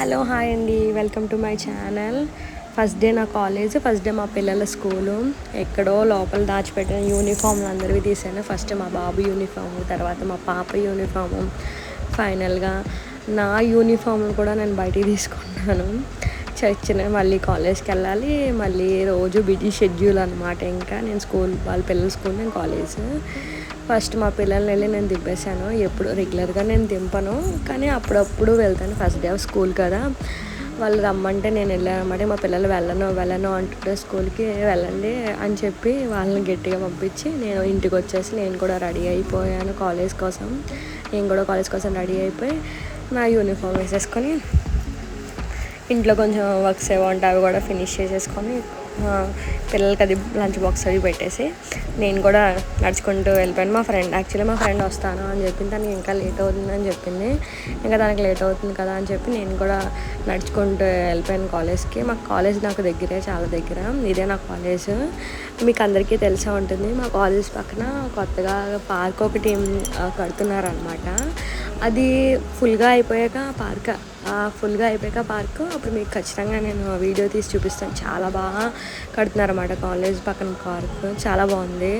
Hello hi అండి, welcome to my channel. First day నా college, first day మా పిల్లల స్కూలు. ఎక్కడో లోపల దాచిపెట్టిన యూనిఫామ్లు అందరివి తీసాను. ఫస్ట్ మా బాబు యూనిఫాము, తర్వాత మా పాప యూనిఫాము, ఫైనల్గా నా యూనిఫామ్లు కూడా నేను బయటికి తీసుకున్నాను. చచ్చిన మళ్ళీ కాలేజ్కి వెళ్ళాలి, మళ్ళీ రోజు బిజీ షెడ్యూల్ అనమాట. ఇంకా నేను స్కూల్, వాళ్ళ పిల్లల స్కూల్, నేను కాలేజ్. ఫస్ట్ మా పిల్లల్ని వెళ్ళి నేను దింపేశాను. ఎప్పుడు రెగ్యులర్గా నేను దింపను, కానీ అప్పుడప్పుడు వెళ్తాను. ఫస్ట్ డే ఆఫ్ స్కూల్ కదా, వాళ్ళు రమ్మంటే నేను వెళ్ళాను అనమాట. మా పిల్లలు వెళ్ళను అంటుంటే స్కూల్కి వెళ్ళండి అని చెప్పి వాళ్ళని గట్టిగా పంపించి నేను ఇంటికి వచ్చేసి నేను కూడా రెడీ అయిపోయాను కాలేజ్ కోసం. నేను కూడా కాలేజ్ కోసం రెడీ అయిపోయి నా యూనిఫామ్ వేసేసుకొని ఇంట్లో కొంచెం వర్క్స్ ఏవో ఉంటే అవి కూడా ఫినిష్ చేసేసుకొని పిల్లలకి అది లంచ్ బాక్స్ అవి పెట్టేసి నేను కూడా నడుచుకుంటూ వెళ్ళిపోయాను. మా ఫ్రెండ్ వస్తాను అని చెప్పింది. తనకి ఇంకా లేట్ అవుతుందని చెప్పింది. ఇంకా తనకి లేట్ అవుతుంది కదా అని చెప్పి నేను కూడా నడుచుకుంటూ వెళ్ళిపోయాను కాలేజ్కి. మా కాలేజ్ నాకు దగ్గరే, చాలా దగ్గర. ఇదే నా కాలేజ్. మీకు అందరికీ తెలిసే ఉంటుంది. మా కాలేజ్ పక్కన కొత్తగా పార్క్ ఒకటి కడుతున్నారనమాట. అది ఫుల్గా అయిపోయాక పార్క్ అప్పుడు మీకు ఖచ్చితంగా నేను వీడియో తీసి చూపిస్తాను. చాలా బాగా కడుతున్నారన్నమాట కాలేజ్ పక్కన పార్క్, చాలా బాగుంది.